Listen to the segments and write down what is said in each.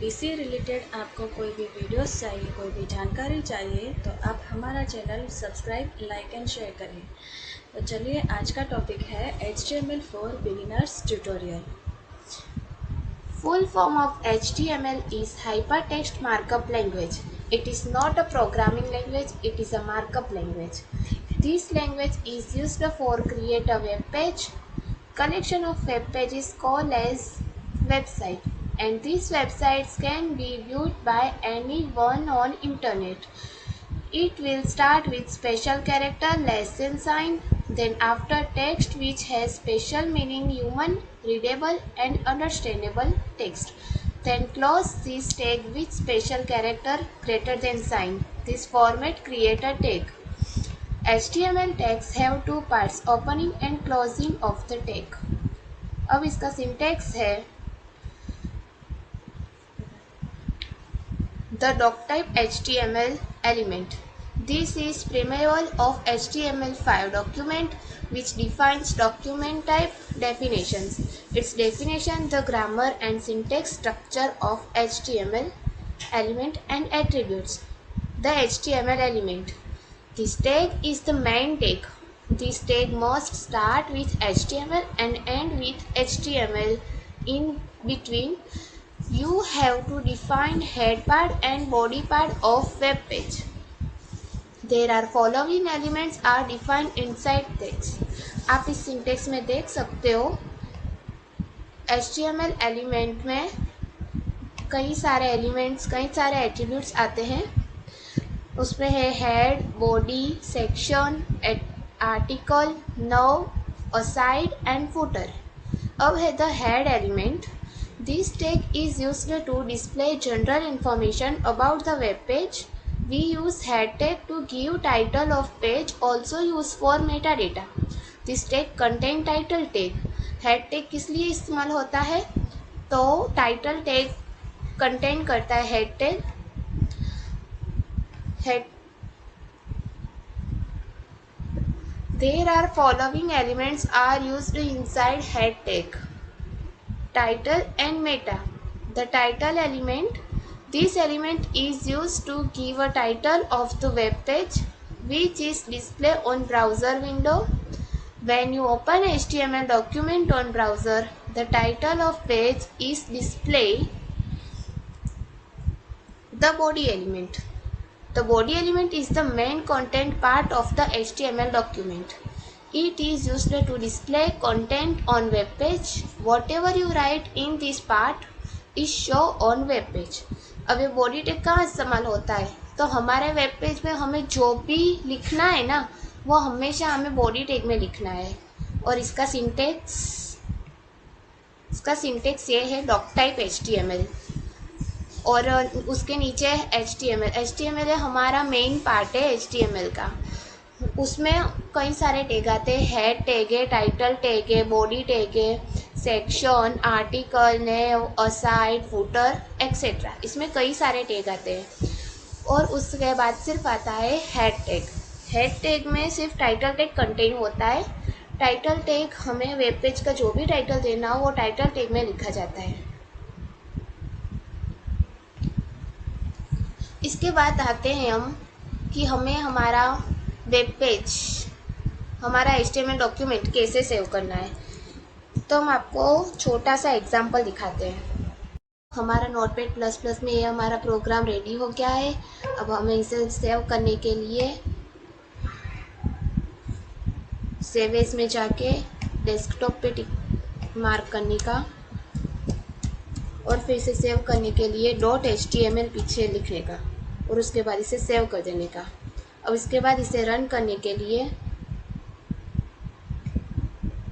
इसी रिलेटेड आपको कोई भी वीडियोस चाहिए, कोई भी जानकारी चाहिए तो आप हमारा channel subscribe, like and share करें। तो चलिए, आज का टॉपिक है HTML for beginners tutorial. Full form of HTML is Hypertext Markup Language. It is not a programming language, it is a markup language. This language is used for create a web page. Collection of web pages called as website, and these websites can be viewed by anyone on internet. It will start with special character less than sign, then after text which has special meaning, human, readable and understandable text. Then close this tag with special character greater than sign. This format create a tag. HTML tags have two parts, opening and closing of the tag. अब इसका syntax है the doctype HTML element. This is preamble of HTML5 document which defines document type definitions. Its definition, the grammar and syntax structure of HTML element and attributes. The HTML element. This tag is the main tag. This tag must start with HTML and end with HTML. In between, you have to define head part and body part of web page. There are following elements are defined inside text. आप इस syntax में देख सकते हो HTML element में कई सारे elements, कई सारे एट्रीब्यूट्स आते हैं। उसमें है हेड, बॉडी, सेक्शन, आर्टिकल, नव, असाइड एंड फुटर। अब है the head element. This tag is used to display general information about the web page. We use head tag to give title of page, also use for metadata. This tag contain title tag. Head tag किस लिए इस्तेमाल होता है? तो title tag contain करता है head tag. There are following elements are used inside head tag. Title and meta. The title element. This element is used to give a title of the web page which is displayed on browser window. When you open HTML document on browser, the title of page is displayed. The body element. The body element is the main content part of the HTML document. It is used to display content on web page. Whatever you write in this part is show on web page. अब ये body tag कहाँ इस्तेमाल होता है? तो हमारे web page में हमें जो भी लिखना है ना, वो हमेशा हमें बॉडी टैग में लिखना है। और इसका सिंटेक्स ये है डॉकटाइप HTML और उसके नीचे HTML है हमारा मेन पार्ट है HTML का। उसमें कई सारे टैग आते हैं, हेड टैग है, टाइटल टैग है, बॉडी टैग है, सेक्शन, आर्टिकल, नेव, असाइड, फुटर एक्सेट्रा। इसमें कई सारे टैग आते हैं और उसके बाद सिर्फ आता है हेड टैग। हेड टैग में सिर्फ टाइटल टैग कंटेन होता है। टाइटल टैग हमें वेब पेज का जो भी टाइटल देना हो वो टाइटल टैग में लिखा जाता है। इसके बाद आते हैं हम कि हमें हमारा वेब पेज, हमारा HTML डॉक्यूमेंट कैसे सेव करना है। तो हम आपको छोटा सा एग्जांपल दिखाते हैं। हमारा नोटपैड प्लस प्लस में ये हमारा प्रोग्राम रेडी हो गया है। अब हमें इसे सेव करने के लिए सेव एज में जाके डेस्कटॉप पे टिक मार्क करने का और फिर इसे सेव करने के लिए .html पीछे लिखने का और उसके बाद इसे सेव कर देने का। अब इसके बाद इसे रन करने के लिए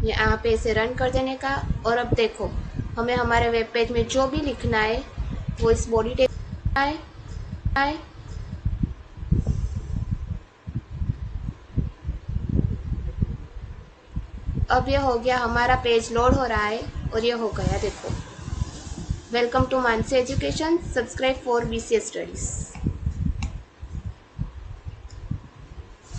यहाँ पे इसे रन कर देने का। और अब देखो हमें हमारे वेब पेज में जो भी लिखना है वो इस बॉडी टैग आए। अब ये हो गया, हमारा पेज लोड हो रहा है और ये हो गया। देखो, welcome to Mansi education, subscribe for BCA studies.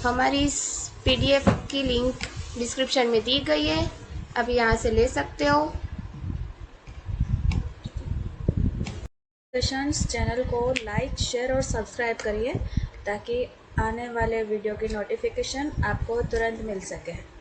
हमारी इस PDF की लिंक डिस्क्रिप्शन में दी गई है, आप यहाँ से ले सकते हो। चैनल को लाइक, शेयर और सब्सक्राइब करिए ताकि आने वाले वीडियो की नोटिफिकेशन आपको तुरंत मिल सके।